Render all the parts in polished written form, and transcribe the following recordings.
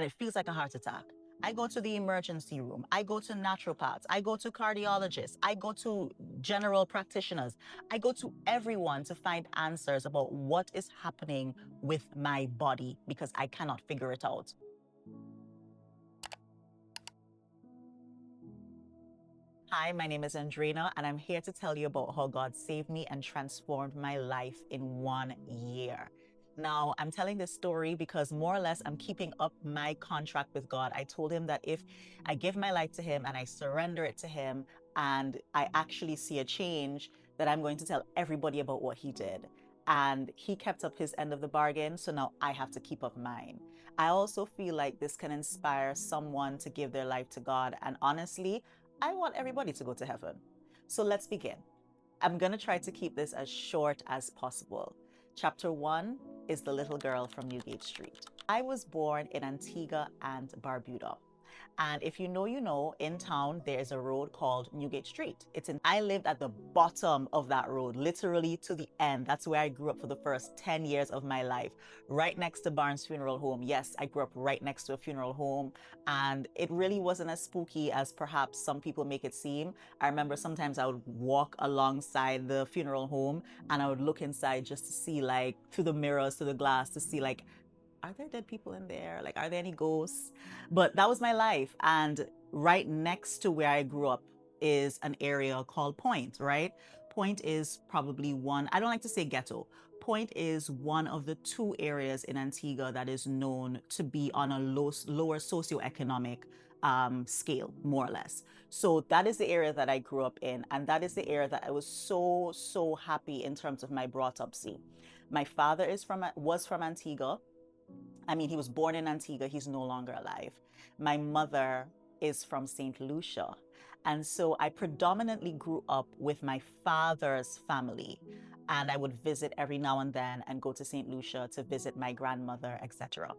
and it feels like a heart attack. I go to the emergency room. I go to naturopaths. I go to cardiologists. I go to general practitioners. I go to everyone to find answers about what is happening with my body because I cannot figure it out. Hi, my name is Andrina, and I'm here to tell you about how God saved me and transformed my life in 1 year. Now, I'm telling this story because more or less I'm keeping up my contract with God. I told him that if I give my life to him and I surrender it to him and I actually see a change, that I'm going to tell everybody about what he did. And he kept up his end of the bargain, so now I have to keep up mine. I also feel like this can inspire someone to give their life to God. And honestly, I want everybody to go to heaven. So let's begin. I'm going to try to keep this as short as possible. Chapter 1 is the little girl from Newgate Street. I was born in Antigua and Barbuda. And if you know, you know, in town, there's a road called Newgate Street. I lived at the bottom of that road, literally to the end. That's where I grew up for the first 10 years of my life, right next to Barnes Funeral Home. Yes, I grew up right next to a funeral home. And it really wasn't as spooky as perhaps some people make it seem. I remember sometimes I would walk alongside the funeral home and I would look inside just to see, like, through the mirrors, through the glass, to see, like, are there dead people in there? Like, are there any ghosts? But that was my life. And right next to where I grew up is an area called Point, right? Point is probably one, I don't like to say ghetto. Point is one of the two areas in Antigua that is known to be on a lower socioeconomic scale, more or less. So that is the area that I grew up in. And that is the area that I was so happy in terms of my brought up. See, my father was from Antigua. I mean, he was born in Antigua. He's no longer alive. My mother is from St. Lucia. And so I predominantly grew up with my father's family. And I would visit every now and then and go to St. Lucia to visit my grandmother, etc.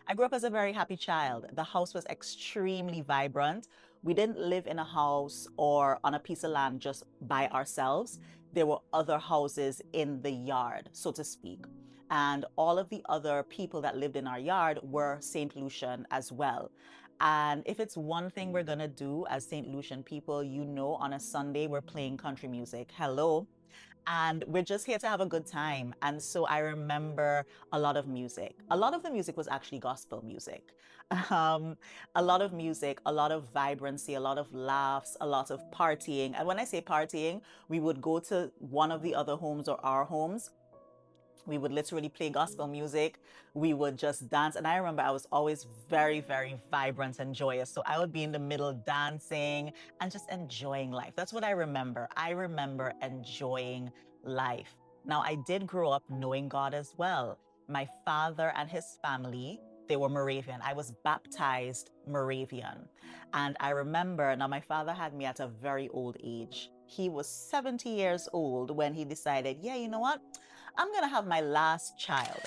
I grew up as a very happy child. The house was extremely vibrant. We didn't live in a house or on a piece of land just by ourselves. There were other houses in the yard, so to speak. And all of the other people that lived in our yard were St. Lucian as well. And if it's one thing we're going to do as St. Lucian people, you know, on a Sunday, we're playing country music. Hello. And we're just here to have a good time. And so I remember a lot of music. A lot of the music was actually gospel music. Um, a lot of music, a lot of vibrancy, a lot of laughs, a lot of partying. And when I say partying, we would go to one of the other homes or our homes. We would literally play gospel music. We would just dance. And I remember I was always very vibrant and joyous. So I would be in the middle dancing and just enjoying life. That's what I remember. I remember enjoying life. Now, I did grow up knowing God as well. My father and his family, they were Moravian. I was baptized Moravian. And I remember, now my father had me at a very old age. He was 70 years old when he decided, yeah, you know what? I'm going to have my last child.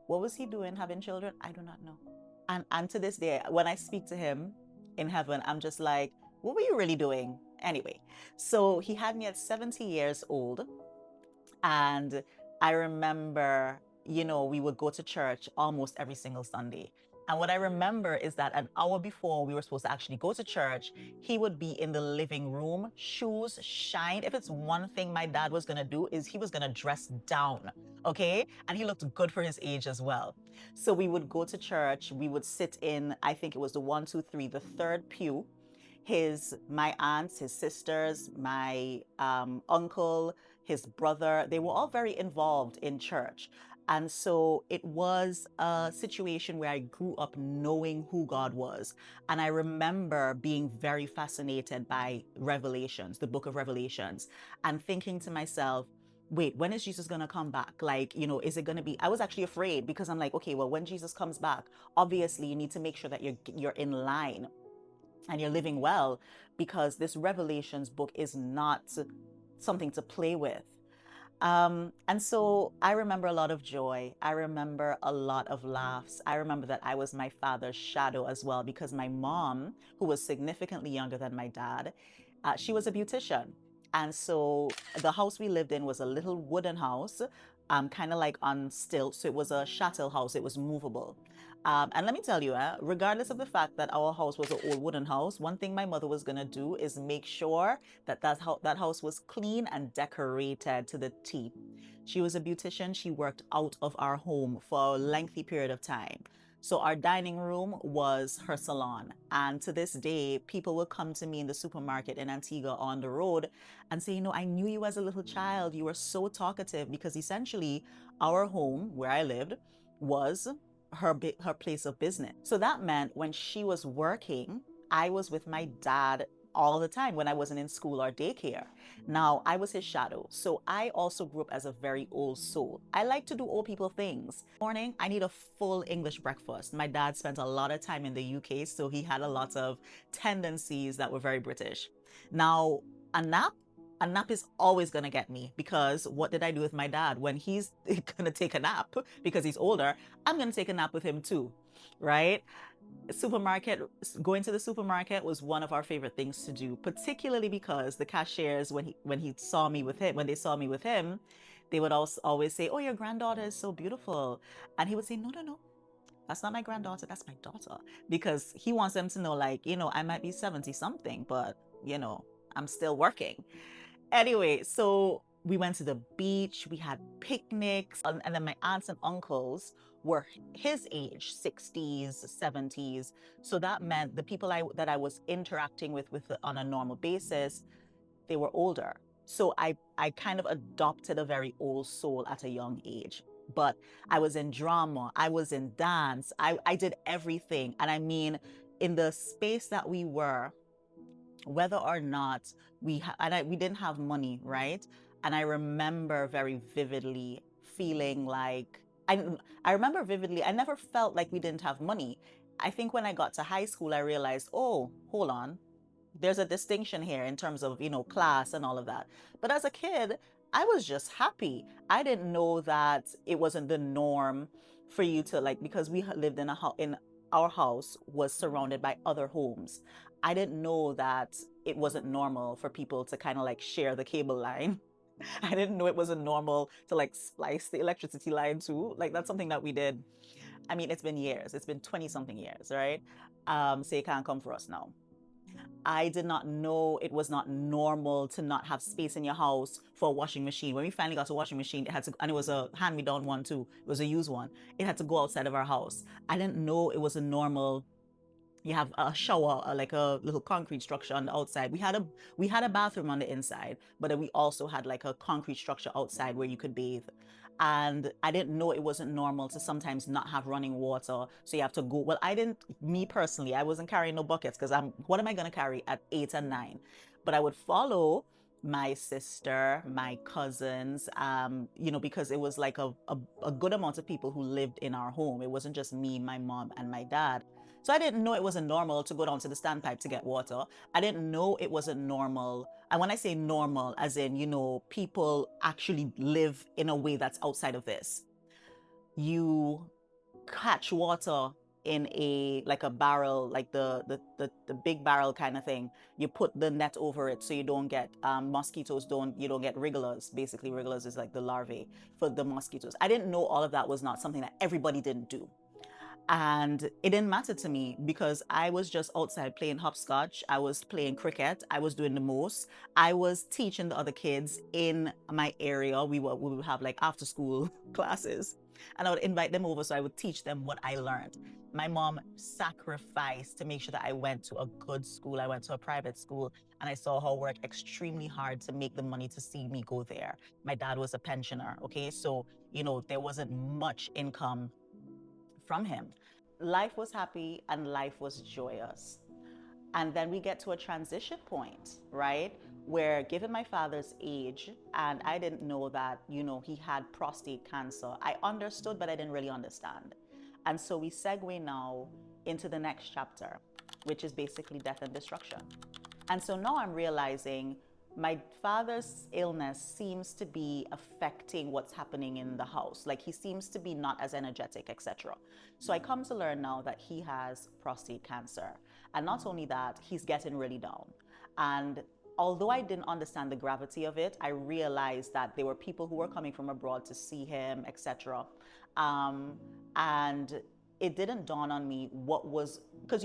What was he doing having children? I do not know. And to this day, when I speak to him in heaven, I'm just like, what were you really doing? Anyway, so he had me at 70 years old. And I remember, you know, we would go to church almost every single Sunday. And what I remember is that an hour before we were supposed to actually go to church, he would be in the living room, shoes shined. If it's one thing my dad was going to do, is he was going to dress down. Okay. And he looked good for his age as well. So we would go to church. We would sit in, I think it was the 1, 2, 3, the third pew. My aunts, his sisters, my uncle, his brother, they were all very involved in church. And so it was a situation where I grew up knowing who God was. And I remember being very fascinated by Revelations, the book of Revelations, and thinking to myself, wait, when is Jesus going to come back? Like, you know, is it going to be, I was actually afraid because I'm like, okay, well, when Jesus comes back, obviously you need to make sure that you're in line and you're living well, because this Revelations book is not something to play with. And so I remember a lot of joy. I remember a lot of laughs. I remember that I was my father's shadow as well, because my mom, who was significantly younger than my dad, she was a beautician. And so the house we lived in was a little wooden house. kind of like on stilts. So it was a chattel house. It was movable. And let me tell you, regardless of the fact that our house was an old wooden house, one thing my mother was gonna do is make sure that that house was clean and decorated to the T. She was a beautician. She worked out of our home for a lengthy period of time. So our dining room was her salon. And to this day, people will come to me in the supermarket in Antigua on the road and say, I knew you as a little child. You were so talkative, because essentially our home where I lived was her place of business. So that meant when she was working, I was with my dad all the time when I wasn't in school or daycare. Now, I was his shadow. So I also grew up as a very old soul. I like to do old people things. Morning, I need a full English breakfast. My dad spent a lot of time in the UK, so he had a lot of tendencies that were very British. Now, a nap is always going to get me, because what did I do with my dad? When he's going to take a nap because he's older, I'm going to take a nap with him too, right? Going to the supermarket was one of our favorite things to do, particularly because the cashiers, when they saw me with him, they would also always say, "Oh, your granddaughter is so beautiful," and he would say, "No, no, no, that's not my granddaughter, that's my daughter," because he wants them to know, like, I might be 70 something, but I'm still working. Anyway, so we went to the beach, we had picnics, and then my aunts and uncles were his age, 60s, 70s. So that meant the people that I was interacting with on a normal basis, they were older. So I kind of adopted a very old soul at a young age. But I was in drama, I was in dance, I did everything. And I mean, in the space that we were, whether or not we didn't have money, right? And I remember very vividly feeling like I remember vividly, I never felt like we didn't have money. I think when I got to high school, I realized, oh, hold on, there's a distinction here in terms of, class and all of that. But as a kid, I was just happy. I didn't know that it wasn't the norm for you to, like, because we lived in our house was surrounded by other homes. I didn't know that it wasn't normal for people to kind of like share the cable line. I didn't know it wasn't normal to like splice the electricity line too. Like, that's something that we did. I mean, it's been years. It's been 20 something years, right? So you can't come for us now. I did not know it was not normal to not have space in your house for a washing machine. When we finally got a washing machine, it had to, and it was a hand-me-down one too. It was a used one. It had to go outside of our house. I didn't know it was a normal. You have a shower, like a little concrete structure on the outside. We had a bathroom on the inside, but then we also had like a concrete structure outside where you could bathe. And I didn't know it wasn't normal to sometimes not have running water. So you have to go. Well, me personally, I wasn't carrying no buckets, because what am I going to carry at 8 and 9? But I would follow my sister, my cousins, because it was like a good amount of people who lived in our home. It wasn't just me, my mom, and my dad. So I didn't know it wasn't normal to go down to the standpipe to get water. I didn't know it wasn't normal. And when I say normal, as in, people actually live in a way that's outside of this. You catch water in like a barrel, like the big barrel kind of thing. You put the net over it so you don't get mosquitoes, you don't get wrigglers. Basically, wrigglers is like the larvae for the mosquitoes. I didn't know all of that was not something that everybody didn't do. And it didn't matter to me, because I was just outside playing hopscotch. I was playing cricket. I was doing the most. I was teaching the other kids in my area. We would have like after school classes, and I would invite them over so I would teach them what I learned. My mom sacrificed to make sure that I went to a good school. I went to a private school, and I saw her work extremely hard to make the money to see me go there. My dad was a pensioner, okay? So, there wasn't much income from him. Life was happy and life was joyous. And then we get to a transition point, right? Where, given my father's age, and I didn't know that, he had prostate cancer. I understood, but I didn't really understand. And so we segue now into the next chapter, which is basically death and destruction. And so now I'm realizing my father's illness seems to be affecting what's happening in the house. Like, he seems to be not as energetic, etc. So I come to learn now that he has prostate cancer. And not only that, he's getting really down. And although I didn't understand the gravity of it, I realized that there were people who were coming from abroad to see him, etc. Um, and it didn't dawn on me what was, because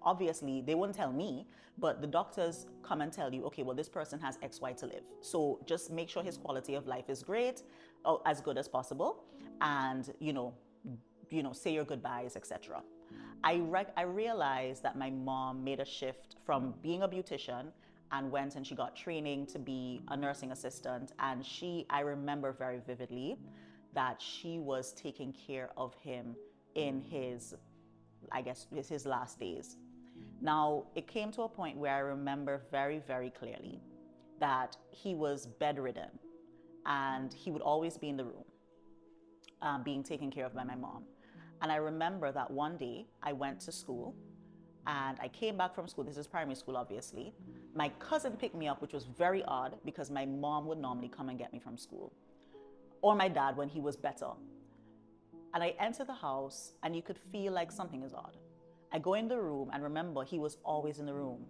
obviously they wouldn't tell me, but the doctors come and tell you, okay, well, this person has XY to live. So just make sure his quality of life is great, or as good as possible, and say your goodbyes, etc. I realized that my mom made a shift from being a beautician and went and she got training to be a nursing assistant. And I remember very vividly that she was taking care of him in his last days. Now, it came to a point where I remember very, very clearly that he was bedridden and he would always be in the room, being taken care of by my mom. And I remember that one day I went to school and I came back from school. This is primary school, obviously. My cousin picked me up, which was very odd because my mom would normally come and get me from school, or my dad when he was better. And I enter the house and you could feel like something is odd. I go in the room and remember he was always in the room.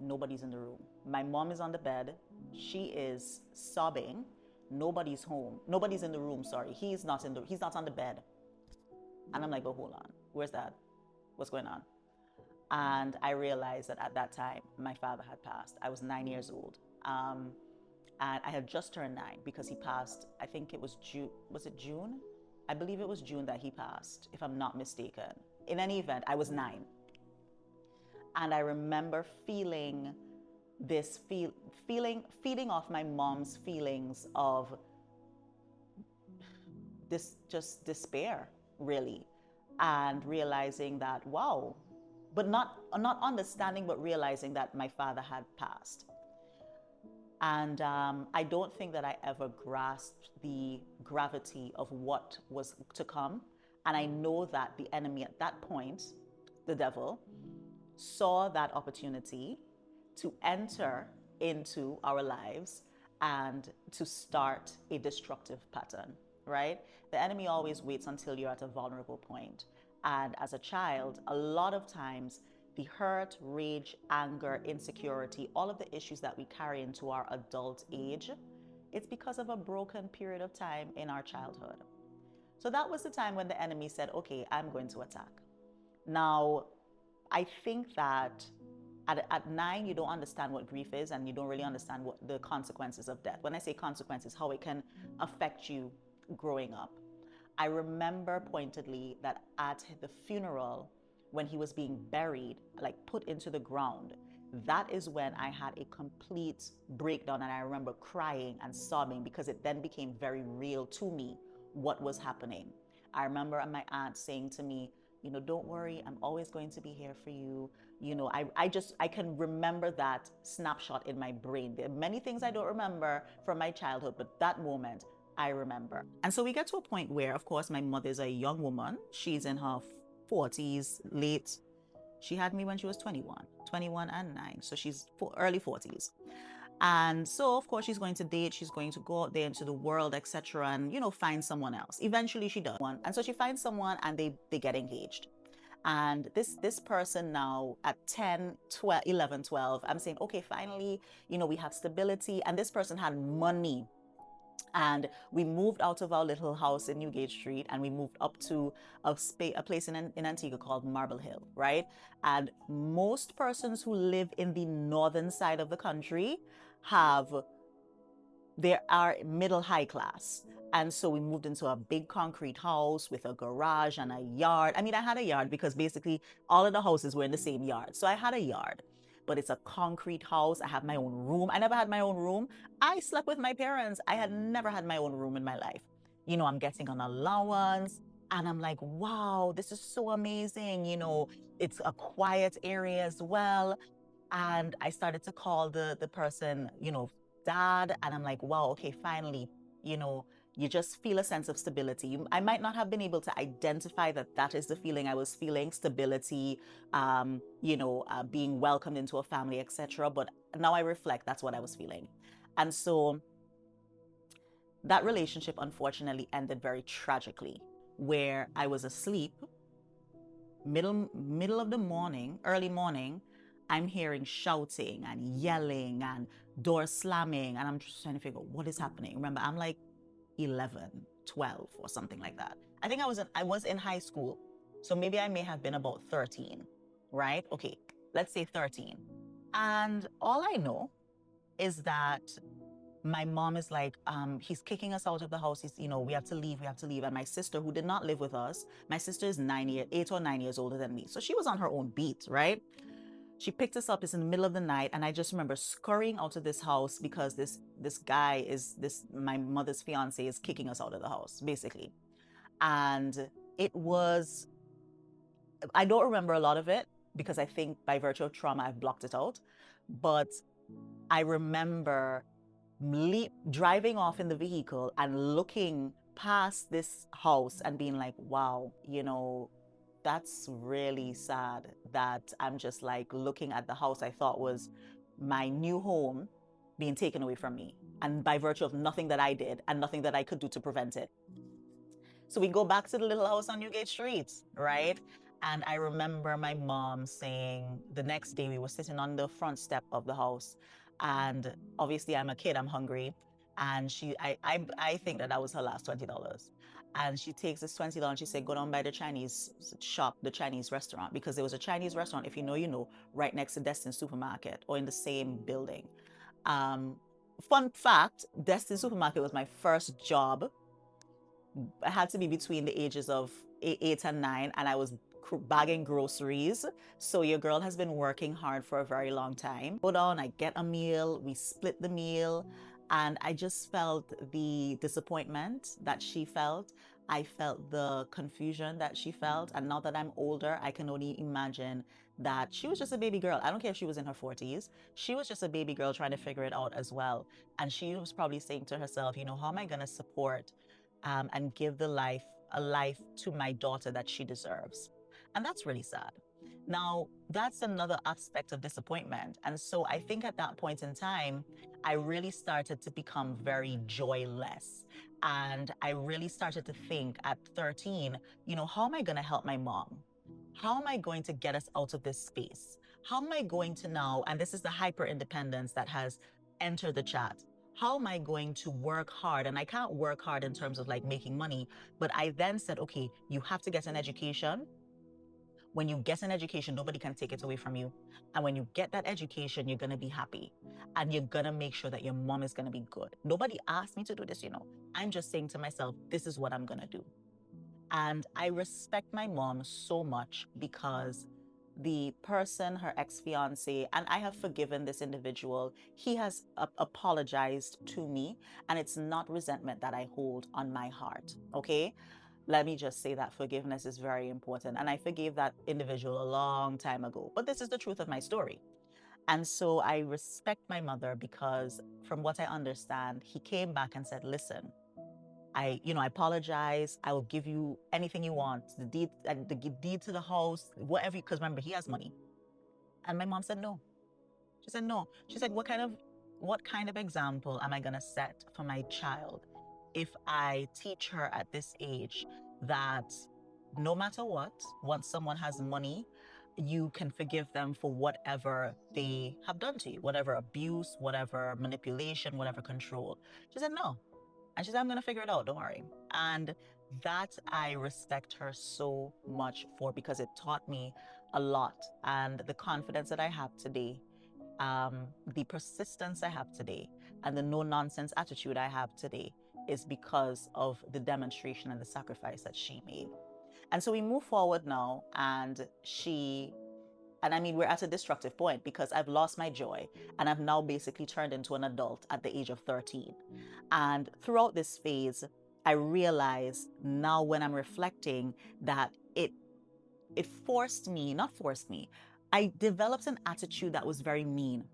Nobody's in the room. My mom is on the bed. She is sobbing. Nobody's home. Nobody's in the room, sorry. He's not on the bed. And I'm like, oh, hold on. Where's Dad? What's going on? And I realized that at that time, my father had passed. I was 9 years old. And I had just turned 9 because he passed, I think it was June. Was it June? I believe it was June that he passed, if I'm not mistaken. In any event, I was 9. And I remember feeling this feeding off my mom's feelings of this just despair, really, and realizing that, wow, but not understanding, but realizing that my father had passed. And I don't think that I ever grasped the gravity of what was to come. And I know that the enemy at that point, the devil, saw that opportunity to enter into our lives and to start a destructive pattern, right? The enemy always waits until you're at a vulnerable point. And as a child, a lot of times, the hurt, rage, anger, insecurity, all of the issues that we carry into our adult age, it's because of a broken period of time in our childhood. So that was the time when the enemy said, okay, I'm going to attack. Now, I think that at 9, you don't understand what grief is, and you don't really understand what the consequences of death. When I say consequences, how it can affect you growing up. I remember pointedly that at the funeral, when he was being buried, like put into the ground, that is when I had a complete breakdown, and I remember crying and sobbing because it then became very real to me what was happening. I remember my aunt saying to me, don't worry, I'm always going to be here for you. I can remember that snapshot in my brain. There are many things I don't remember from my childhood, but that moment I remember. And so we get to a point where, of course, my mother's a young woman. She's in her 40s, late. She had me when she was 21 and 9. So she's early 40s. And so, of course, she's going to date. She's going to go out there into the world, etc. and, find someone else. Eventually she does one. And so she finds someone and they get engaged. And this person now at 10, 12, 11, 12, I'm saying, okay, finally, we have stability. And this person had money. And we moved out of our little house in Newgate Street and we moved up to a place in Antigua called Marble Hill, right? And most persons who live in the northern side of the country they are middle high class. And so we moved into a big concrete house with a garage and a yard. I mean, I had a yard because basically all of the houses were in the same yard. So I had a yard. But it's a concrete house. I have my own room. I never had my own room. I slept with my parents. I had never had my own room in my life. I'm getting an allowance and I'm like, wow, this is so amazing. It's a quiet area as well. And I started to call the person, Dad. And I'm like, wow, okay, finally, you just feel a sense of stability. I might not have been able to identify that is the feeling I was feeling, stability, being welcomed into a family, etc. But now I reflect, that's what I was feeling. And so that relationship unfortunately ended very tragically, where I was asleep, middle of the morning, early morning, I'm hearing shouting and yelling and door slamming. And I'm just trying to figure out what is happening. Remember, I'm like 11, 12 or something like that. I think I was in high school. So maybe I may have been about 13, right? Okay, let's say 13. And all I know is that my mom is like, he's kicking us out of the house. He's, we have to leave, we have to leave. And my sister, who did not live with us, my sister is 8 or 9 years older than me. So she was on her own beat, right? She picked us up. It's in the middle of the night. And I just remember scurrying out of this house because this guy my mother's fiance is kicking us out of the house, basically. And I don't remember a lot of it because I think by virtue of trauma, I've blocked it out. But I remember driving off in the vehicle and looking past this house and being like, wow, that's really sad that I'm just like looking at the house I thought was my new home being taken away from me. And by virtue of nothing that I did and nothing that I could do to prevent it. So we go back to the little house on Newgate Street, right? And I remember my mom saying the next day we were sitting on the front step of the house. And obviously I'm a kid, I'm hungry. And I think that was her last $20. And she takes this $20 and she said, go down by the Chinese shop, the Chinese restaurant, because there was a Chinese restaurant, if you know, right next to Destin Supermarket or in the same building. Fun fact, Destin Supermarket was my first job. I had to be between the ages of 8 and 9, and I was bagging groceries. So your girl has been working hard for a very long time. Go down, I get a meal, we split the meal, and I just felt the disappointment that she felt. I felt the confusion that she felt. And now that I'm older, I can only imagine that she was just a baby girl. I don't care if she was in her 40s. She was just a baby girl trying to figure it out as well. And she was probably saying to herself, how am I going to support and give a life to my daughter that she deserves? And that's really sad. Now, that's another aspect of disappointment. And so I think at that point in time, I really started to become very joyless. And I really started to think at 13, how am I going to help my mom? How am I going to get us out of this space? How am I going to now, and this is the hyper independence that has entered the chat. How am I going to work hard? And I can't work hard in terms of like making money, but I then said, okay, you have to get an education. When you get an education, nobody can take it away from you. And when you get that education, you're going to be happy. And you're going to make sure that your mom is going to be good. Nobody asked me to do this, I'm just saying to myself, this is what I'm going to do. And I respect my mom so much because the person, her ex-fiance, and I have forgiven this individual. He has apologized to me, and it's not resentment that I hold on my heart, okay? Let me just say that forgiveness is very important. And I forgave that individual a long time ago. But this is the truth of my story. And so I respect my mother because from what I understand, he came back and said, listen, I apologize. I will give you anything you want. The deed to the house, whatever, because remember, he has money. And my mom said no. She said no. She said, what kind of example am I going to set for my child if I teach her at this age that no matter what, once someone has money, you can forgive them for whatever they have done to you, whatever abuse, whatever manipulation, whatever control. She said no. And she said, I'm going to figure it out. Don't worry. And that I respect her so much for, because it taught me a lot. And the confidence that I have today, the persistence I have today, and the no nonsense attitude I have today is because of the demonstration and the sacrifice that she made. And so we move forward now, and I mean, we're at a destructive point because I've lost my joy and I've now basically turned into an adult at the age of 13. And throughout this phase, I realize now when I'm reflecting that it not forced me, I developed an attitude that was very mean.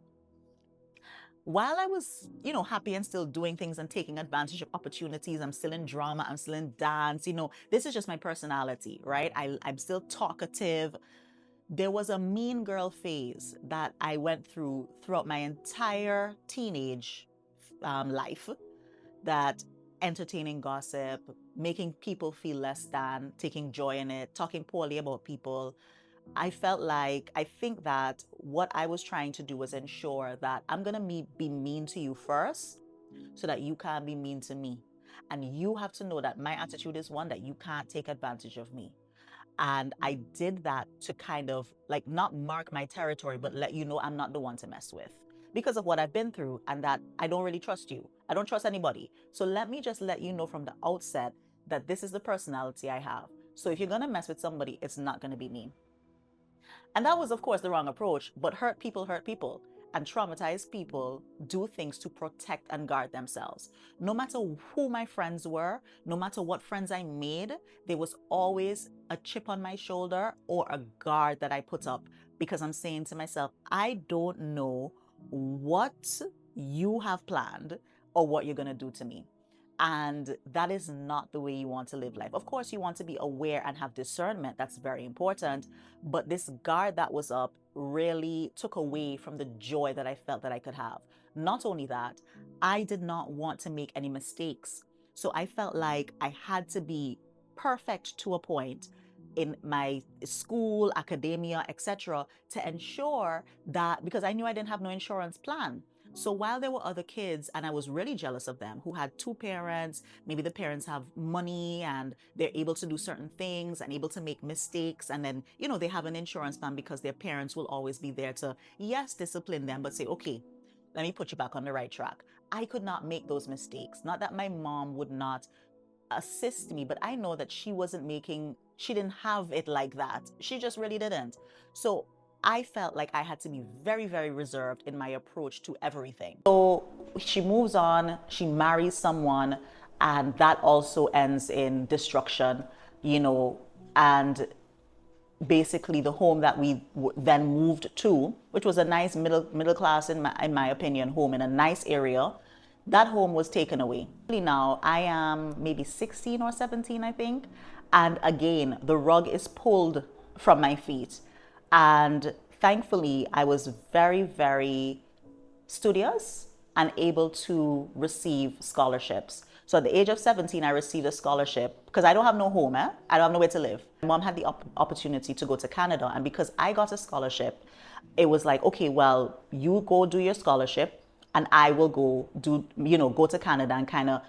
While I was, happy and still doing things and taking advantage of opportunities, I'm still in drama, I'm still in dance, this is just my personality, right? I'm still talkative. There was a mean girl phase that I went throughout my entire teenage life, that entertaining gossip, making people feel less than, taking joy in it, talking poorly about people, I felt like, I think that what I was trying to do was ensure that I'm going to be mean to you first so that you can't be mean to me. And you have to know that my attitude is one that you can't take advantage of me. And I did that to kind of like not mark my territory, but let you know I'm not the one to mess with because of what I've been through and that I don't really trust you. I don't trust anybody. So let me just let you know from the outset that this is the personality I have. So if you're going to mess with somebody, it's not going to be me. And that was, of course, the wrong approach, but hurt people hurt people. And traumatized people do things to protect and guard themselves. No matter who my friends were, no matter what friends I made, there was always a chip on my shoulder or a guard that I put up because I'm saying to myself, I don't know what you have planned or what you're going to do to me. And that is not the way you want to live life. Of course, you want to be aware and have discernment. That's very important. But this guard that was up really took away from the joy that I felt that I could have. Not only that, I did not want to make any mistakes. So I felt like I had to be perfect to a point in my school, academia, etc., to ensure that, because I knew I didn't have no insurance plan. So while there were other kids, and I was really jealous of them, who had two parents, maybe the parents have money and they're able to do certain things and able to make mistakes. And then, they have an insurance plan because their parents will always be there to, yes, discipline them, but say, okay, let me put you back on the right track. I could not make those mistakes. Not that my mom would not assist me, but I know that she didn't have it like that. She just really didn't. So I felt like I had to be very, very reserved in my approach to everything. So she moves on, she marries someone, and that also ends in destruction, and basically the home that we then moved to, which was a nice middle class, in my opinion, home in a nice area, that home was taken away. Now I am maybe 16 or 17, I think, and again the rug is pulled from my feet. And thankfully I was very, very studious and able to receive scholarships. So at the age of 17, I received a scholarship because I don't have no home, I don't have nowhere to live. My mom had the opportunity to go to Canada, and because I got a scholarship, it was like, okay, well, you go do your scholarship and I will go to Canada and kind of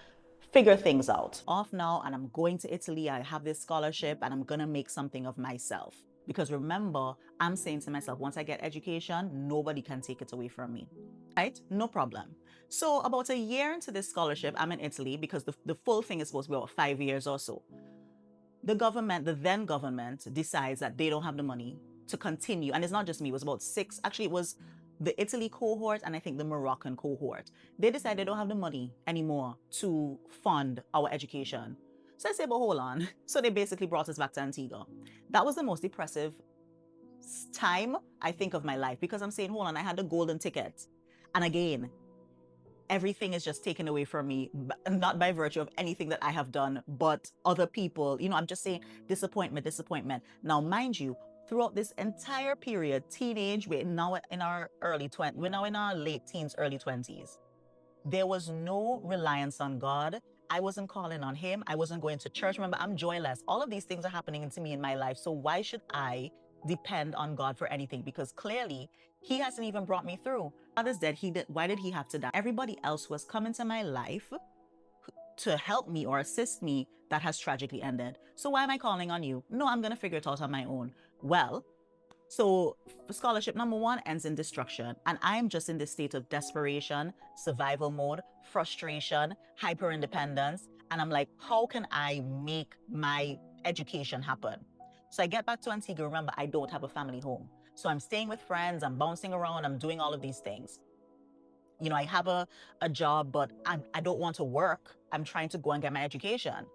figure things out. Off now, and I'm going to Italy. I have this scholarship and I'm going to make something of myself. Because remember, I'm saying to myself, once I get education, nobody can take it away from me. Right? No problem. So about a year into this scholarship, I'm in Italy because the full thing is supposed to be about 5 years or so. The then government decides that they don't have the money to continue. And it's not just me, it was about six. Actually, it was the Italy cohort and I think the Moroccan cohort. They decided they don't have the money anymore to fund our education. So I said, but hold on. So they basically brought us back to Antigua. That was the most depressive time, I think, of my life, because I'm saying, hold on, I had the golden ticket. And again, everything is just taken away from me, not by virtue of anything that I have done, but other people. I'm just saying disappointment. Now, mind you, throughout this entire period, teenage, we're now in our we're now in our late teens, early 20s. There was no reliance on God. I wasn't calling on him. I wasn't going to church. Remember, I'm joyless. All of these things are happening to me in my life. So why should I depend on God for anything? Because clearly he hasn't even brought me through. God is dead. Why did he have to die? Everybody else was coming to my life to help me or assist me that has tragically ended. So why am I calling on you? No, I'm going to figure it out on my own. Well, so scholarship number one ends in destruction. And I'm just in this state of desperation, survival mode, frustration, hyper independence. And I'm like, how can I make my education happen? So I get back to Antigua. Remember, I don't have a family home. So I'm staying with friends, I'm bouncing around, I'm doing all of these things. I have a job, but I don't want to work. I'm trying to go and get my education.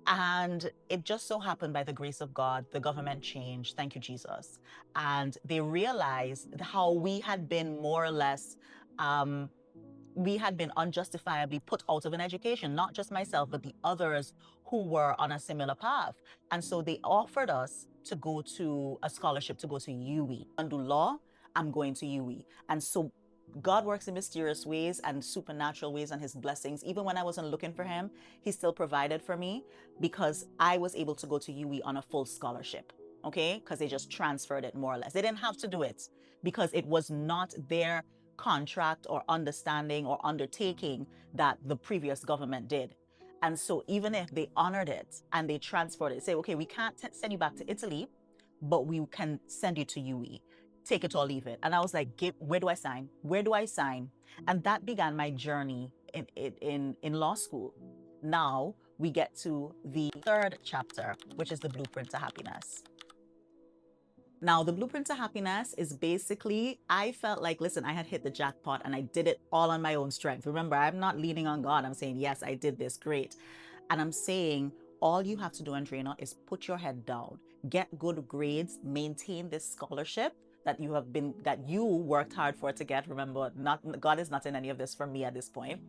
And it just so happened, by the grace of God, the government changed. Thank you, Jesus. And they realized how we had been more or less, we had been unjustifiably put out of an education, not just myself, but the others who were on a similar path. And so they offered us to go to a scholarship to go to UWI. And do law, I'm going to UWI. And so God works in mysterious ways and supernatural ways, and his blessings. Even when I wasn't looking for him, he still provided for me because I was able to go to UWI on a full scholarship. okay? Because they just transferred it more or less. They didn't have to do it because it was not their contract or understanding or undertaking that the previous government did. And so even if they honored it and they transferred it, say, okay, we can't send you back to Italy, but we can send you to UE. Take it or leave it. And I was like, where do I sign? Where do I sign? And that began my journey in law school. Now we get to the third chapter, which is the blueprint to happiness. Now, the blueprint to happiness is basically, I felt like, listen, I had hit the jackpot and I did it all on my own strength. Remember, I'm not leaning on God. I'm saying, yes, I did this. Great. And I'm saying, all you have to do, Andrina, is put your head down, get good grades, maintain this scholarship that you worked hard for to get. Remember, God is not in any of this for me at this point.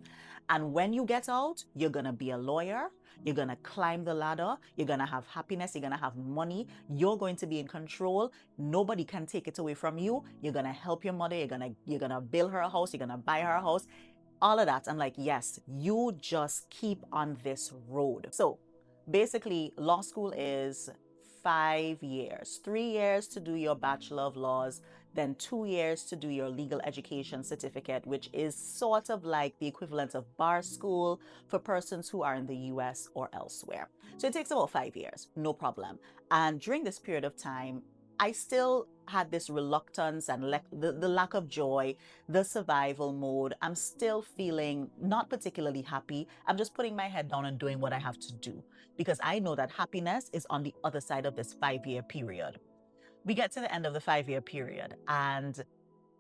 And when you get out, you're going to be a lawyer. You're going to climb the ladder. You're going to have happiness. You're going to have money. You're going to be in control. Nobody can take it away from you. You're going to help your mother. You're going to build her a house. You're going to buy her a house. All of that. I'm like, yes, you just keep on this road. So basically, law school is 5 years, 3 years to do your Bachelor of Laws, then 2 years to do your legal education certificate, which is sort of like the equivalent of bar school for persons who are in the US or elsewhere. So it takes about 5 years, no problem. And during this period of time, I still had this reluctance and the lack of joy, the survival mode. I'm still feeling not particularly happy. I'm just putting my head down and doing what I have to do because I know that happiness is on the other side of this 5-year period. We get to the end of the 5-year period and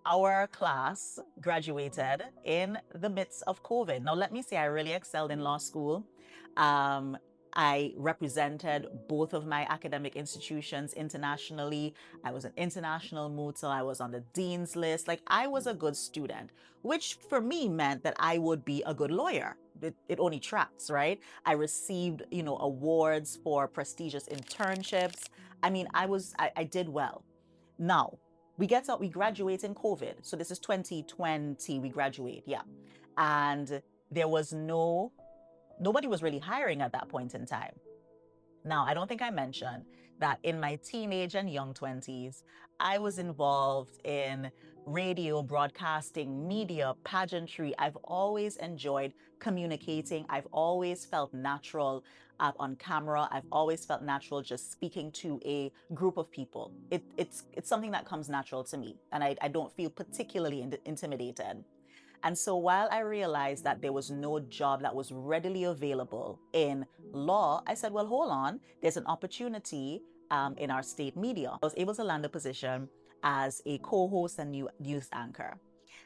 our class graduated in the midst of COVID. Now, let me say I really excelled in law school. I represented both of my academic institutions internationally. I was an international mootal. I was on the dean's list. Like, I was a good student, which for me meant that I would be a good lawyer. It only tracks, right? I received, awards for prestigious internships. I mean, I did well. Now, we graduate in COVID. So this is 2020, we graduate, yeah. And there was nobody was really hiring at that point in time. Now, I don't think I mentioned that in my teenage and young 20s, I was involved in radio, broadcasting, media, pageantry. I've always enjoyed communicating. I've always felt natural on camera. I've always felt natural just speaking to a group of people. It's something that comes natural to me, and I don't feel particularly intimidated. And so while I realized that there was no job that was readily available in law, I said, well, hold on, there's an opportunity in our state media. I was able to land a position as a co-host and news anchor.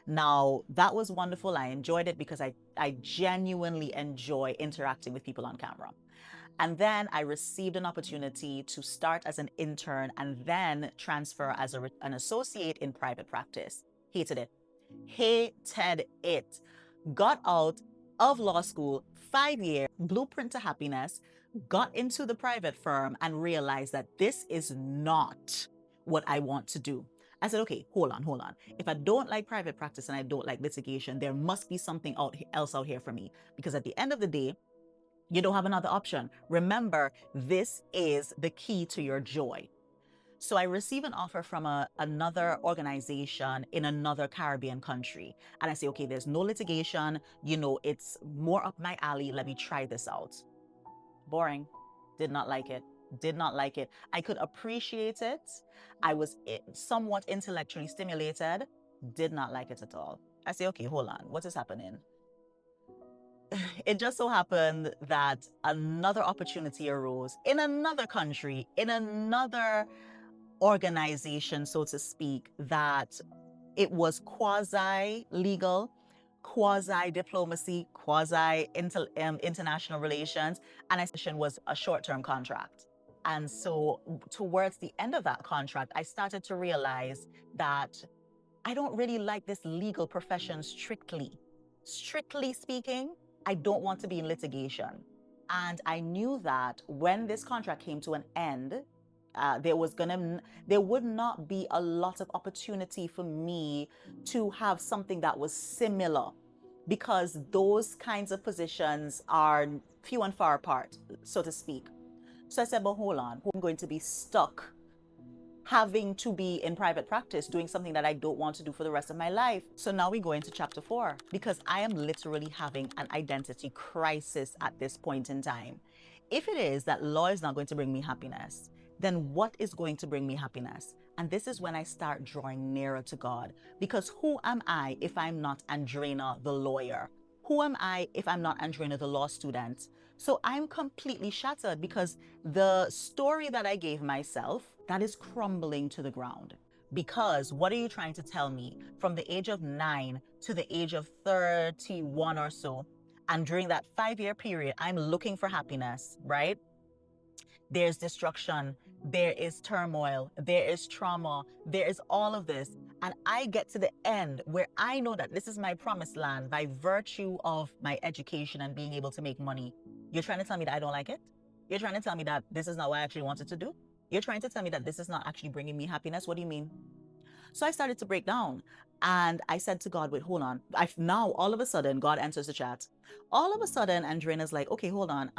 Now, that was wonderful. I enjoyed it because I genuinely enjoy interacting with people on camera. And then I received an opportunity to start as an intern and then transfer as an associate in private practice. Hated it. Got out of law school, 5 years, blueprint to happiness, got into the private firm and realized that this is not what I want to do. I said, okay, hold on. If I don't like private practice and I don't like litigation, there must be something else out here for me. Because at the end of the day, you don't have another option. Remember, this is the key to your joy. So I received an offer from another organization in another Caribbean country. And I say, okay, there's no litigation. It's more up my alley. Let me try this out. Boring. Did not like it. I could appreciate it. I was somewhat intellectually stimulated. Did not like it at all. I say, okay, hold on. What is happening? It just so happened that another opportunity arose in another country, in another organization, so to speak, that it was quasi-legal, quasi-diplomacy, quasi-international relations, and it was a short-term contract. And so towards the end of that contract, I started to realize that I don't really like this legal profession strictly. Strictly speaking, I don't want to be in litigation. And I knew that when this contract came to an end, there would not be a lot of opportunity for me to have something that was similar, because those kinds of positions are few and far apart, so to speak. So I said, but hold on, I'm going to be stuck having to be in private practice, doing something that I don't want to do for the rest of my life. So now we go into chapter 4, because I am literally having an identity crisis at this point in time. If it is that law is not going to bring me happiness, then what is going to bring me happiness? And this is when I start drawing nearer to God. Because who am I if I'm not Andrina the lawyer? Who am I if I'm not Andrina the law student? So I'm completely shattered, because the story that I gave myself, that is crumbling to the ground. Because what are you trying to tell me? From the age of 9 to the age of 31 or so, and during that 5-year period, I'm looking for happiness, right? There's destruction, there is turmoil, there is trauma, there is all of this. And I get to the end where I know that this is my promised land by virtue of my education and being able to make money. You're trying to tell me that I don't like it? You're trying to tell me that this is not what I actually wanted to do? You're trying to tell me that this is not actually bringing me happiness? What do you mean? So I started to break down, and I said to God, wait, hold on. Now all of a sudden, God answers the chat. All of a sudden, Andrena's like, okay, hold on.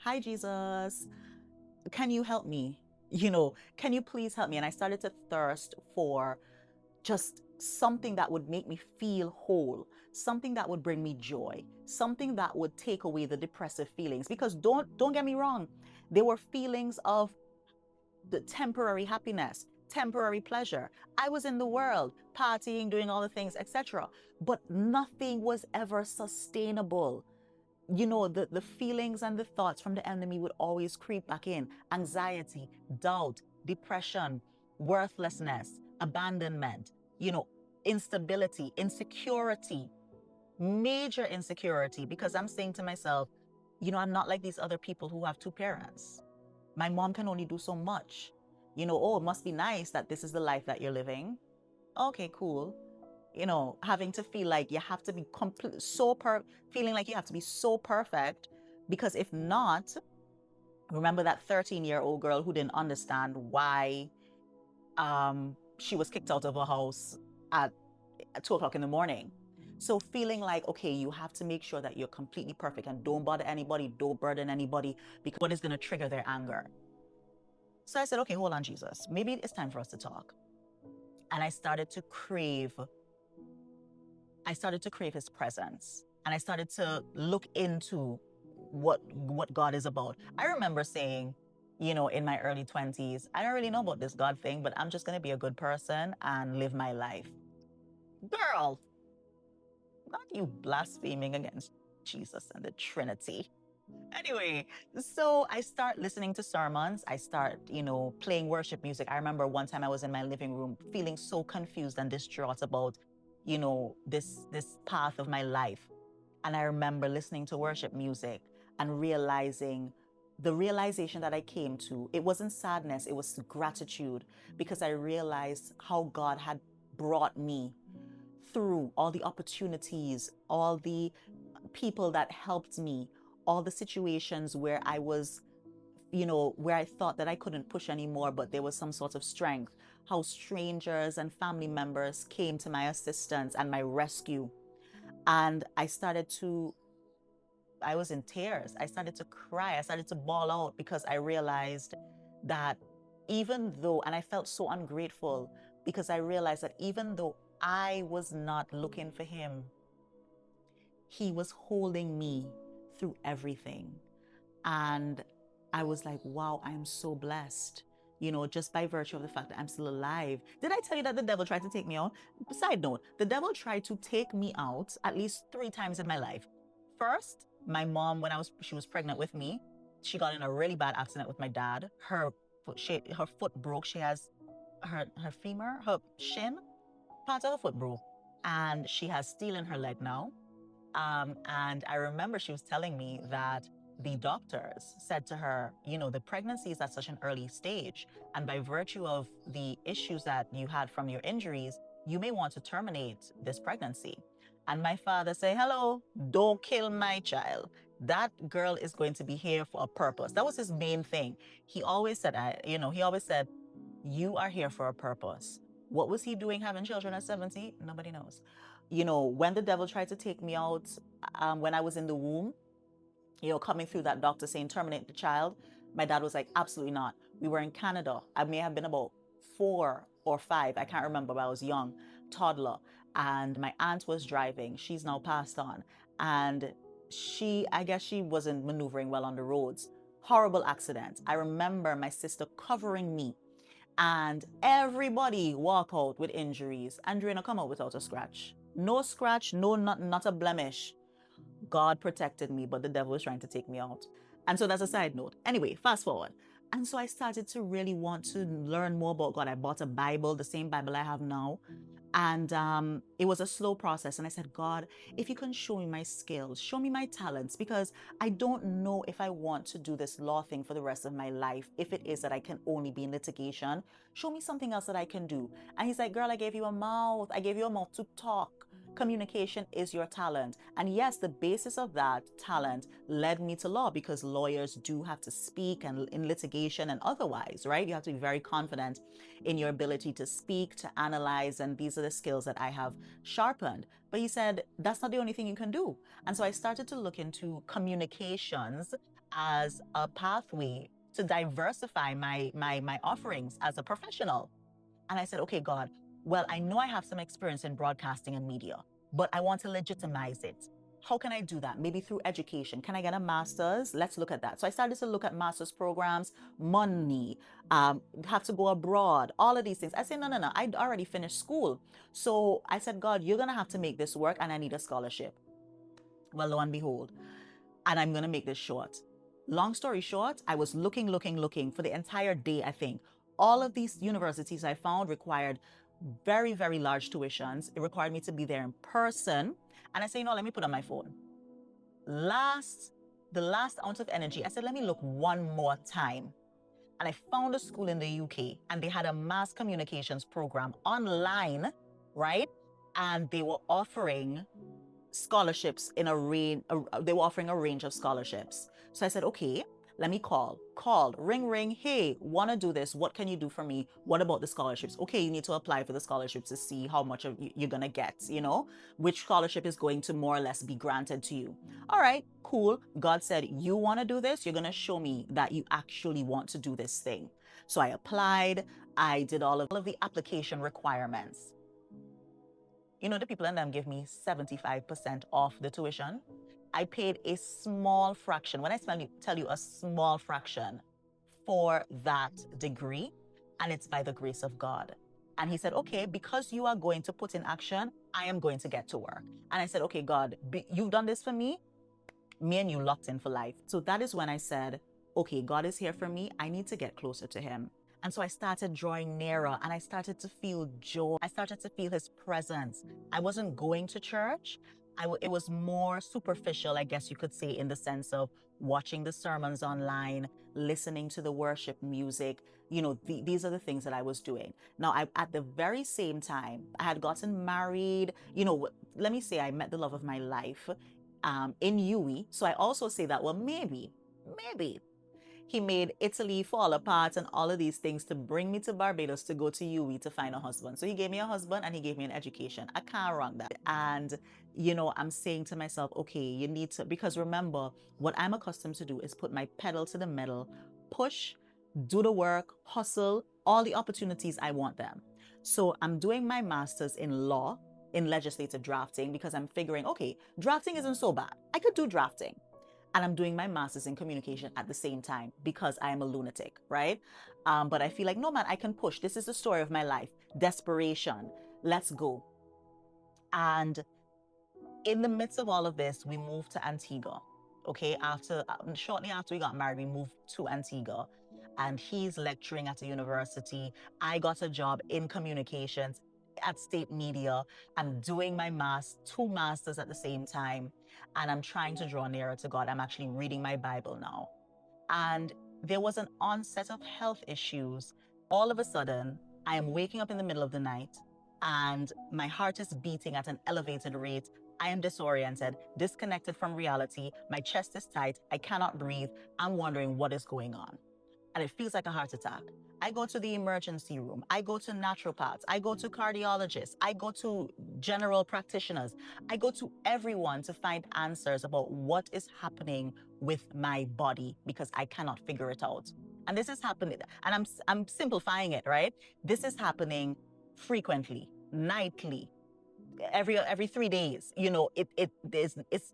Hi, Jesus, can you help me? Can you please help me? And I started to thirst for just something that would make me feel whole, something that would bring me joy, something that would take away the depressive feelings. Because don't get me wrong, there were feelings of the temporary happiness, temporary pleasure. I was in the world, partying, doing all the things, etc. But nothing was ever sustainable. The feelings and the thoughts from the enemy would always creep back in. Anxiety, doubt, depression, worthlessness, abandonment, instability, insecurity, major insecurity, because I'm saying to myself, I'm not like these other people who have two parents. My mom can only do so much. Oh, it must be nice that this is the life that you're living. Okay, cool. Having to feel like you have to be feeling like you have to be so perfect, because if not, remember that 13-year-old girl who didn't understand why she was kicked out of her house at 2 o'clock in the morning. So feeling like, okay, you have to make sure that you're completely perfect and don't bother anybody, don't burden anybody, because what is going to trigger their anger? So I said, okay, hold on, Jesus, maybe it's time for us to talk. And I started to crave his presence, and I started to look into what God is about. I remember saying, in my early 20s, I don't really know about this God thing, but I'm just going to be a good person and live my life. Girl, not you blaspheming against Jesus and the Trinity. Anyway, so I start listening to sermons. I start, playing worship music. I remember one time I was in my living room feeling so confused and distraught about, this path of my life. And I remember listening to worship music and the realization that I came to, it wasn't sadness, it was gratitude, because I realized how God had brought me through all the opportunities, all the people that helped me, all the situations where I was, where I thought that I couldn't push anymore, but there was some sort of strength, how strangers and family members came to my assistance and my rescue. And I was in tears. I started to cry. I started to bawl out, because I realized that and I felt so ungrateful, because I realized that even though I was not looking for him, he was holding me through everything. And I was like, wow, I am so blessed, just by virtue of the fact that I'm still alive. Did I tell you that the devil tried to take me out? Side note, the devil tried to take me out at least 3 times in my life. First, my mom, she was pregnant with me, she got in a really bad accident with my dad. Her foot broke. She has her femur, her shin, part of her foot broke, and she has steel in her leg now. And I remember she was telling me that the doctors said to her, the pregnancy is at such an early stage, and by virtue of the issues that you had from your injuries, you may want to terminate this pregnancy. And my father said, hello, don't kill my child. That girl is going to be here for a purpose. That was his main thing. He always said, you are here for a purpose. What was he doing having children at 70? Nobody knows. When the devil tried to take me out, when I was in the womb, coming through that doctor saying terminate the child, my dad was like, absolutely not. We were in Canada. I may have been about 4 or 5, I can't remember, but I was young, toddler. And my aunt was driving. She's now passed on. And I guess she wasn't maneuvering well on the roads. Horrible accident. I remember my sister covering me, and everybody walk out with injuries. Andrina come out without a scratch. No scratch, no, not a blemish. God protected me, but the devil was trying to take me out. And so that's a side note. Anyway, fast forward. And so I started to really want to learn more about God. I bought a Bible, the same Bible I have now. And it was a slow process. And I said, God, if you can show me my skills, show me my talents, because I don't know if I want to do this law thing for the rest of my life. If it is that I can only be in litigation, show me something else that I can do. And he's like, girl, I gave you a mouth. I gave you a mouth to talk. Communication is your talent. And yes, the basis of that talent led me to law, because lawyers do have to speak, and in litigation and otherwise, right? You have to be very confident in your ability to speak, to analyze, and these are the skills that I have sharpened. But he said, that's not the only thing you can do. And so I started to look into communications as a pathway to diversify my offerings as a professional. And I said, okay, God, well, I know I have some experience in broadcasting and media, but I want to legitimize it. How can I do that? Maybe through education. Can I get a master's? Let's look at that. So I started to look at master's programs, money, have to go abroad, all of these things. I said, no. I'd already finished school. So I said, God, you're going to have to make this work, and I need a scholarship. Well, lo and behold, and I'm going to make this short. Long story short, I was looking for the entire day, I think. All of these universities I found required very, very large tuitions. It required me to be there in person. And I said, let me put on my phone. The last ounce of energy, I said, let me look one more time. And I found a school in the UK, and they had a mass communications program online, right? And they were offering scholarships in a range. They were offering a range of scholarships. So I said, okay, let me called, ring. Hey, want to do this? What can you do for me? What about the scholarships? Okay, you need to apply for the scholarships to see how much of you're going to get, which scholarship is going to more or less be granted to you. All right, cool. God said, you want to do this? You're going to show me that you actually want to do this thing. So I applied. I did all of the application requirements. The people in them give me 75% off the tuition. I paid a small fraction. When I tell you a small fraction for that degree, and it's by the grace of God. And he said, okay, because you are going to put in action, I am going to get to work. And I said, okay, God, you've done this for me. Me and you locked in for life. So that is when I said, okay, God is here for me. I need to get closer to him. And so I started drawing nearer, and I started to feel joy. I started to feel his presence. I wasn't going to church. It was more superficial, I guess you could say, in the sense of watching the sermons online, listening to the worship music. These are the things that I was doing. Now, at the very same time, I had gotten married. Let me say I met the love of my life in UE. So I also say that, well, maybe he made Italy fall apart and all of these things to bring me to Barbados to go to UE to find a husband. So he gave me a husband, and he gave me an education. I can't wrong that. And, I'm saying to myself, okay, you need to, because remember, what I'm accustomed to do is put my pedal to the metal, push, do the work, hustle, all the opportunities, I want them. So I'm doing my master's in law, in legislative drafting, because I'm figuring, okay, drafting isn't so bad. I could do drafting. And I'm doing my master's in communication at the same time, because I am a lunatic, right? But I feel like, no, man, I can push. This is the story of my life. Desperation. Let's go. And in the midst of all of this, we moved to Antigua. Okay, shortly after we got married, we moved to Antigua, and he's lecturing at a university. I got a job in communications at State Media. I'm doing my two masters at the same time, and I'm trying to draw nearer to God. I'm actually reading my Bible now. And there was an onset of health issues. All of a sudden, I am waking up in the middle of the night, and my heart is beating at an elevated rate. I am disoriented, disconnected from reality. My chest is tight. I cannot breathe. I'm wondering what is going on. And it feels like a heart attack. I go to the emergency room. I go to naturopaths. I go to cardiologists. I go to general practitioners. I go to everyone to find answers about what is happening with my body, because I cannot figure it out. And this is happening, and I'm simplifying it, right? This is happening frequently, nightly, every 3 days. It's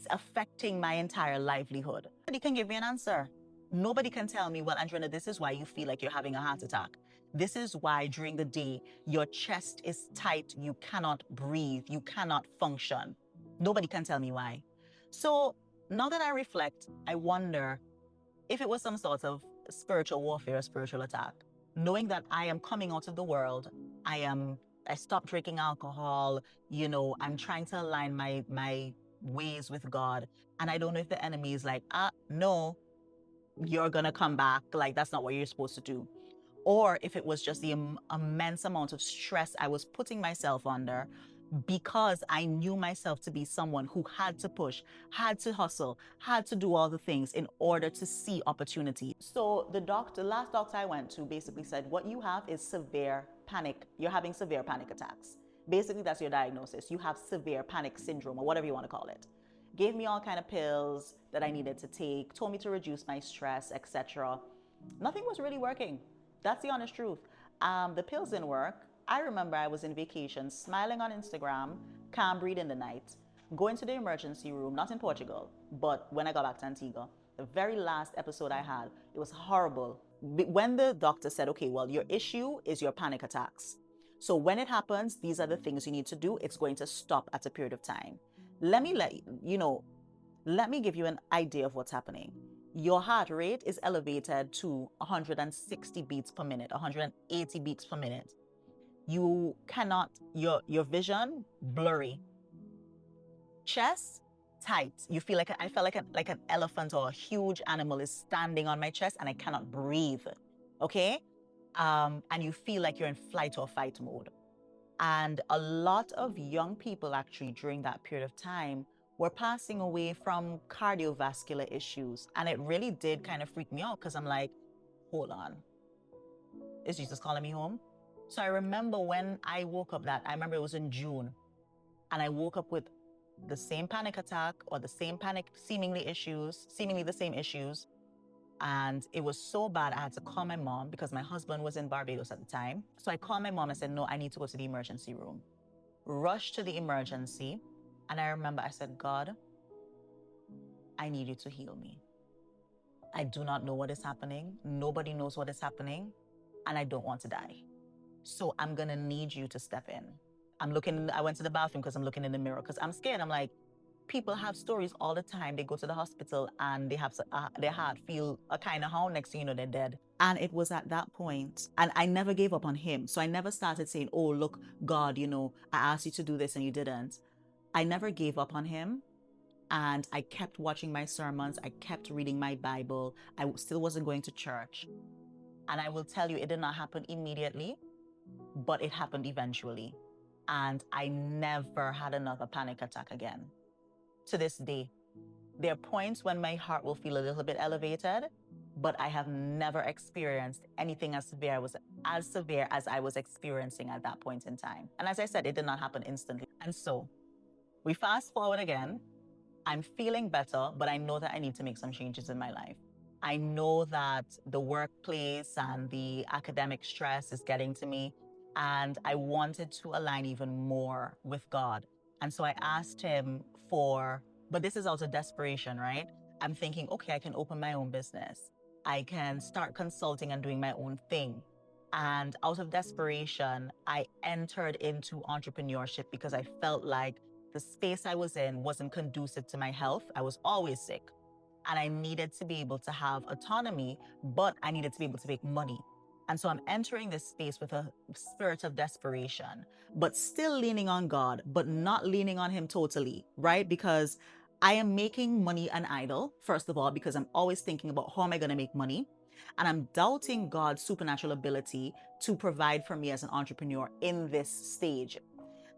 affecting my entire livelihood. Nobody can give me an answer. Nobody can tell me, well, Andrina, this is why you feel like you're having a heart attack. This is why during the day your chest is tight, you cannot breathe, you cannot function. Nobody can tell me why. So now that I reflect, I wonder if it was some sort of spiritual warfare, spiritual attack, knowing that I am coming out of the world, I stopped drinking alcohol, I'm trying to align my ways with God. And I don't know if the enemy is like, no, you're gonna come back. Like, that's not what you're supposed to do. Or if it was just the immense amount of stress I was putting myself under because I knew myself to be someone who had to push, had to hustle, had to do all the things in order to see opportunity. So the last doctor I went to basically said, what you have is severe panic. You're having severe panic attacks. Basically, that's your diagnosis. You have severe panic syndrome, or whatever you want to call it. Gave me all kind of pills that I needed to take, told me to reduce my stress, etc. Nothing was really working. That's the honest truth. The pills didn't work. I remember I was in vacation, smiling on Instagram, calm breed in the night, going to the emergency room, not in Portugal, but when I got back to Antigua. The very last episode I had, it was horrible. When the doctor said, okay, well, your issue is your panic attacks. So when it happens, these are the things you need to do. It's going to stop at a period of time. Let me give you an idea of what's happening. Your heart rate is elevated to 160 beats per minute, 180 beats per minute. You cannot, your vision, blurry. Chest, tight. You feel like, I felt like an elephant or a huge animal is standing on my chest and I cannot breathe, okay? And you feel like you're in flight or fight mode. And a lot of young people actually during that period of time were passing away from cardiovascular issues. And it really did kind of freak me out because I'm like, hold on, is Jesus calling me home? So I remember when I woke up I remember it was in June, and I woke up with the same panic attack or the same seemingly the same issues. And it was so bad, I had to call my mom because my husband was in Barbados at the time. So I called my mom and said, no, I need to go to the emergency room. Rushed to the emergency. And I remember I said, God, I need you to heal me. I do not know what is happening. Nobody knows what is happening. And I don't want to die. So I'm going to need you to step in. I went to the bathroom because I'm looking in the mirror because I'm scared. I'm like, people have stories all the time. They go to the hospital and they have their heart feel a kind of how next thing you know, they're dead. And it was at that point, and I never gave up on him. So I never started saying, oh, look, God, I asked you to do this and you didn't. I never gave up on him. And I kept watching my sermons. I kept reading my Bible. I still wasn't going to church. And I will tell you, it did not happen immediately, but it happened eventually. And I never had another panic attack again. To this day, there are points when my heart will feel a little bit elevated, but I have never experienced anything as severe as I was experiencing at that point in time. And as I said, it did not happen instantly. And so we fast forward again. I'm feeling better, but I know that I need to make some changes in my life. I know that the workplace and the academic stress is getting to me, and I wanted to align even more with God. And so I asked him but this is out of desperation, right? I'm thinking, okay, I can open my own business. I can start consulting and doing my own thing. And out of desperation, I entered into entrepreneurship because I felt like the space I was in wasn't conducive to my health. I was always sick. And I needed to be able to have autonomy, but I needed to be able to make money. And so I'm entering this space with a spirit of desperation, but still leaning on God, but not leaning on him totally, right? Because I am making money an idol, first of all, because I'm always thinking about how am I going to make money? And I'm doubting God's supernatural ability to provide for me as an entrepreneur in this stage.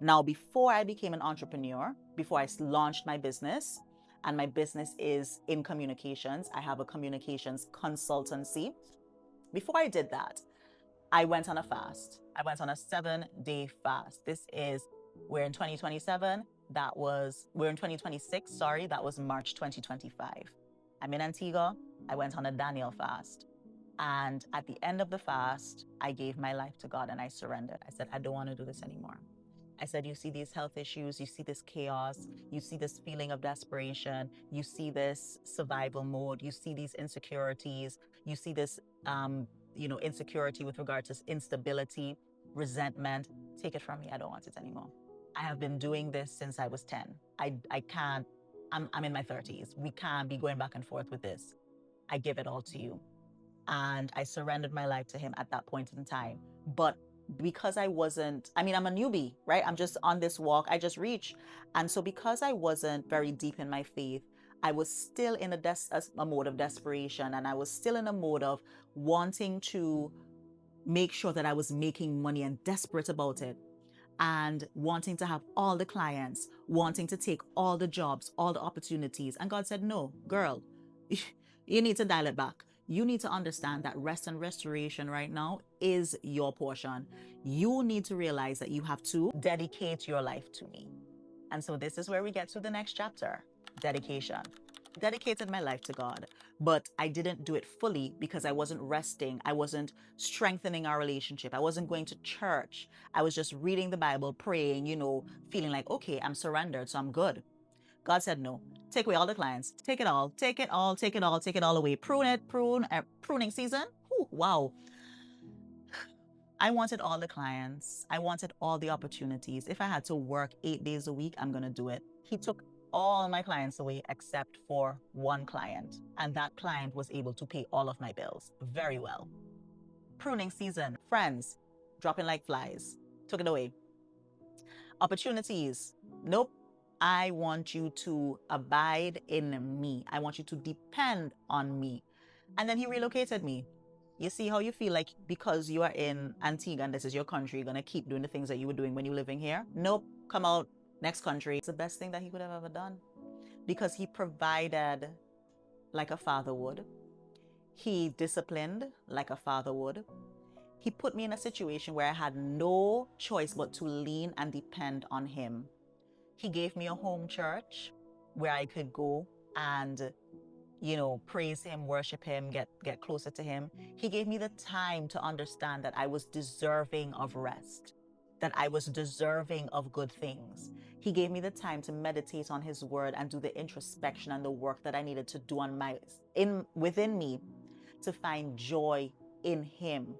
Now, before I became an entrepreneur, before I launched my business, and my business is in communications, I have a communications consultancy. Before I did that, I went on a fast. I went on a 7-day fast. We're in 2027. We're in 2026, sorry. That was March 2025. I'm in Antigua. I went on a Daniel fast. And at the end of the fast, I gave my life to God and I surrendered. I said, I don't want to do this anymore. I said, you see these health issues, you see this chaos, you see this feeling of desperation, you see this survival mode, you see these insecurities, you see this, insecurity with regard to instability, resentment. Take it from me. I don't want it anymore. I have been doing this since I was 10. I can't, I'm in my 30s. We can't be going back and forth with this. I give it all to you. And I surrendered my life to him at that point in time. But because I'm a newbie, right? I'm just on this walk. I just reached. And so because I wasn't very deep in my faith, I was still in a mode of desperation. And I was still in a mode of wanting to make sure that I was making money and desperate about it. And wanting to have all the clients, wanting to take all the jobs, all the opportunities. And God said, no, girl, you need to dial it back. You need to understand that rest and restoration right now is your portion. You need to realize that you have to dedicate your life to me. And so this is where we get to the next chapter, dedication. Dedicated my life to God, but I didn't do it fully because I wasn't resting. I wasn't strengthening our relationship. I wasn't going to church. I was just reading the Bible, praying, feeling like, okay, I'm surrendered, so I'm good. God said, no, take away all the clients, take it all, take it all, take it all, take it all away. Pruning season. Ooh, wow. I wanted all the clients. I wanted all the opportunities. If I had to work 8 days a week, I'm going to do it. He took all my clients away except for one client. And that client was able to pay all of my bills very well. Pruning season. Friends dropping like flies. Took it away. Opportunities. Nope. I want you to abide in me. I want you to depend on me. And then he relocated me. You see how you feel like because you are in Antigua and this is your country, you're going to keep doing the things that you were doing when you were living here? Nope. Come out. Next country. It's the best thing that he could have ever done because he provided like a father would. He disciplined like a father would. He put me in a situation where I had no choice but to lean and depend on him. He gave me a home church where I could go and praise him, worship him, get closer to him. He gave me the time to understand that I was deserving of rest, that I was deserving of good things. He gave me the time to meditate on his word and do the introspection and the work that I needed to do within me to find joy in him.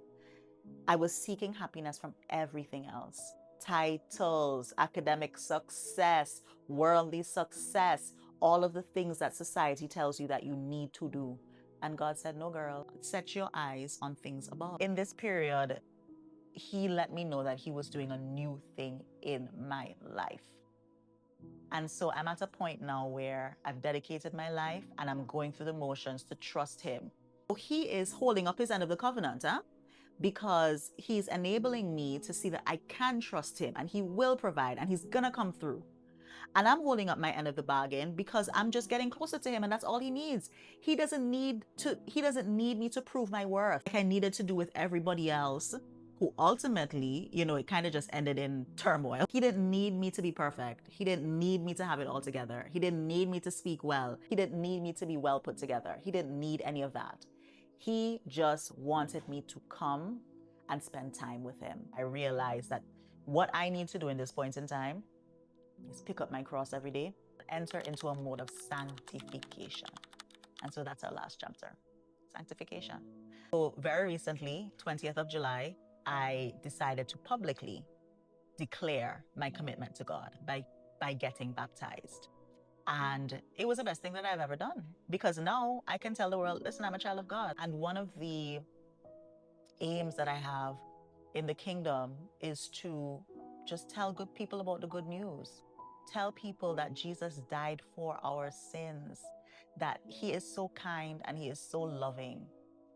I was seeking happiness from everything else. Titles, academic success, worldly success, all of the things that society tells you that you need to do. And God said, no, girl, set your eyes on things above. In this period, he let me know that he was doing a new thing in my life. And so I'm at a point now where I've dedicated my life and I'm going through the motions to trust him. So he is holding up his end of the covenant, because he's enabling me to see that I can trust him and he will provide and he's gonna come through. And I'm holding up my end of the bargain because I'm just getting closer to him and that's all he needs. He doesn't need me to prove my worth like I needed to do with everybody else who ultimately, it kind of just ended in turmoil. He didn't need me to be perfect. He didn't need me to have it all together. He didn't need me to speak well. He didn't need me to be well put together. He didn't need any of that. He just wanted me to come and spend time with him. I realized that what I need to do in this point in time is pick up my cross every day, enter into a mode of sanctification. And so that's our last chapter, sanctification. So very recently, 20th of July, I decided to publicly declare my commitment to God by getting baptized. And it was the best thing that I've ever done because now I can tell the world, listen, I'm a child of God. And one of the aims that I have in the kingdom is to just tell good people about the good news. Tell people that Jesus died for our sins, that he is so kind and he is so loving.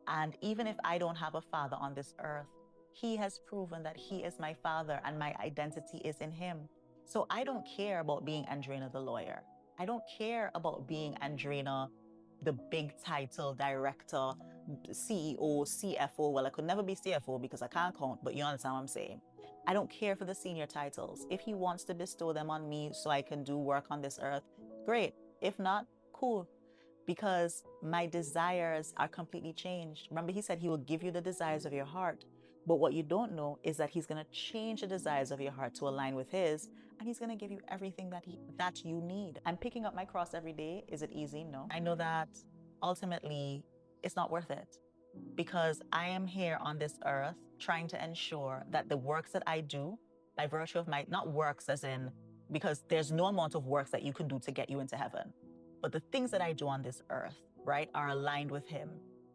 And even if I don't have a father on this earth, he has proven that he is my father and my identity is in him. So I don't care about being Andrina the lawyer. I don't care about being Andrina, the big title director, CEO, CFO. Well, I could never be CFO because I can't count, but you understand what I'm saying. I don't care for the senior titles. If he wants to bestow them on me so I can do work on this earth, great. If not, cool. because my desires are completely changed. Remember, he said he will give you the desires of your heart. But what you don't know is that he's going to change the desires of your heart to align with his, and he's going to give you everything that you need. I'm picking up my cross every day. Is it easy? No. I know that ultimately it's not worth it, because I am here on this earth trying to ensure that the works that I do, by virtue of my, not works as in, because there's no amount of works that you can do to get you into heaven, but the things that I do on this earth, right, are aligned with him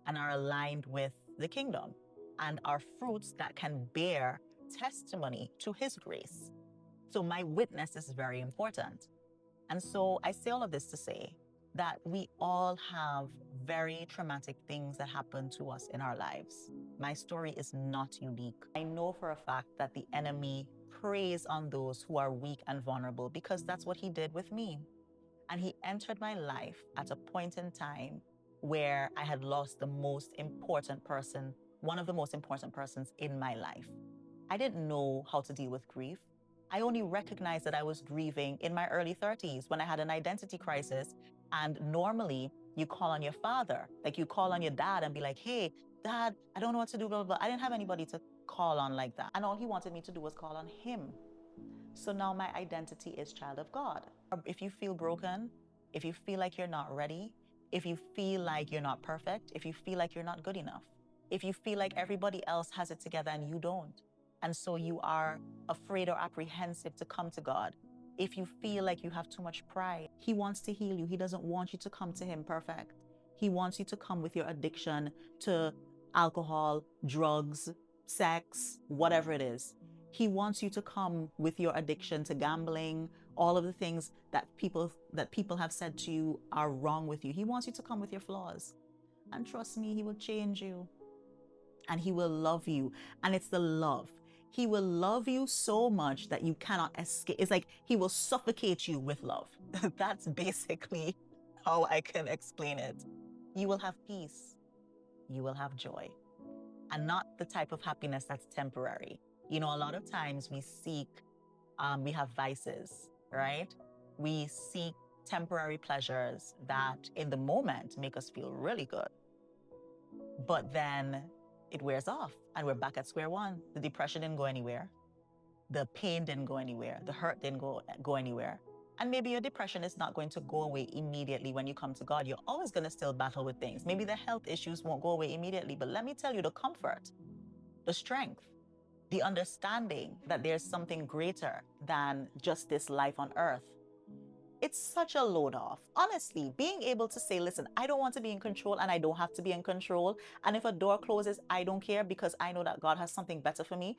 and are aligned with the kingdom and are fruits that can bear testimony to his grace. So my witness is very important. And so I say all of this to say that we all have very traumatic things that happen to us in our lives. My story is not unique. I know for a fact that the enemy preys on those who are weak and vulnerable, because that's what he did with me. And he entered my life at a point in time where I had lost the most important person, one of the most important persons in my life. I didn't know how to deal with grief. I only recognized that I was grieving in my early 30s when I had an identity crisis. And normally you call on your father, like you call on your dad and be like, hey, dad, I don't know what to do, blah, blah, blah. I didn't have anybody to call on like that. And all he wanted me to do was call on him. So now my identity is child of God. If you feel broken, if you feel like you're not ready, if you feel like you're not perfect, if you feel like you're not good enough, if you feel like everybody else has it together and you don't, and so you are afraid or apprehensive to come to God, if you feel like you have too much pride, he wants to heal you. He doesn't want you to come to him perfect. He wants you to come with your addiction to alcohol, drugs, sex, whatever it is. He wants you to come with your addiction to gambling, all of the things that people have said to you are wrong with you. He wants you to come with your flaws. And trust me, he will change you. And he will love you. And it's the love. He will love you so much that you cannot escape. It's like he will suffocate you with love. That's basically how I can explain it. You will have peace. You will have joy. And not the type of happiness that's temporary. You know, a lot of times we have vices, right? We seek temporary pleasures that in the moment make us feel really good. But then it wears off and we're back at square one. The depression didn't go anywhere. The pain didn't go anywhere. The hurt didn't go anywhere. And maybe your depression is not going to go away immediately when you come to God. You're always going to still battle with things. Maybe the health issues won't go away immediately, but let me tell you, the comfort, the strength, the understanding that there's something greater than just this life on earth. It's such a load off. Honestly, being able to say, listen, I don't want to be in control and I don't have to be in control. And if a door closes, I don't care because I know that God has something better for me.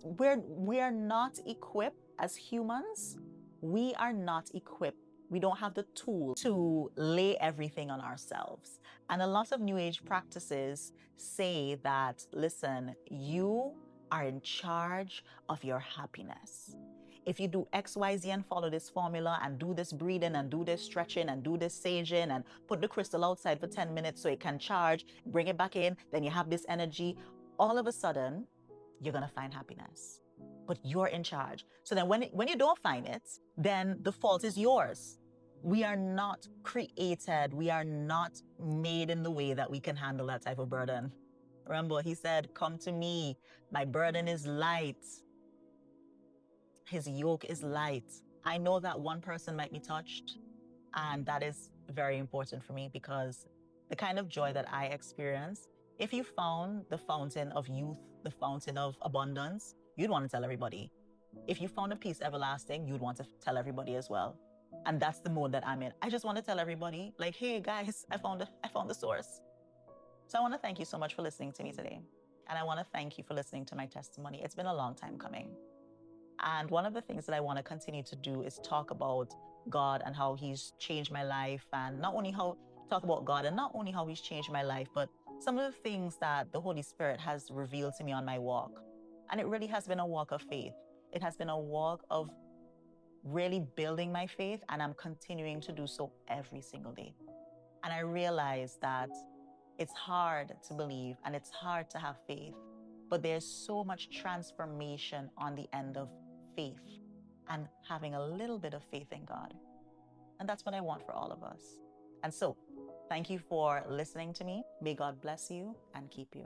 We're not equipped as humans. We are not equipped. We don't have the tool to lay everything on ourselves. And a lot of New Age practices say that, listen, you are in charge of your happiness. If you do X, Y, Z and follow this formula and do this breathing and do this stretching and do this saging and put the crystal outside for 10 minutes so it can charge, bring it back in, then you have this energy, all of a sudden, you're going to find happiness. But you're in charge. So then when you don't find it, then the fault is yours. We are not created. We are not made in the way that we can handle that type of burden. Remember, he said, come to me. My burden is light. His yoke is light. I know that one person might be touched, and that is very important for me because the kind of joy that I experience, if you found the fountain of youth, the fountain of abundance, you'd want to tell everybody. If you found a peace everlasting, you'd want to tell everybody as well. And that's the mode that I'm in. I just want to tell everybody, like, hey guys, I found the source. So I want to thank you so much for listening to me today. And I want to thank you for listening to my testimony. It's been a long time coming. And one of the things that I want to continue to do is talk about God and how he's changed my life, and not only how he's changed my life, but some of the things that the Holy Spirit has revealed to me on my walk. And it really has been a walk of faith. It has been a walk of really building my faith, and I'm continuing to do so every single day. And I realize that it's hard to believe and it's hard to have faith, but there's so much transformation on the end of faith and having a little bit of faith in God. And that's what I want for all of us. And so Thank you for listening to me. May God bless you and keep you.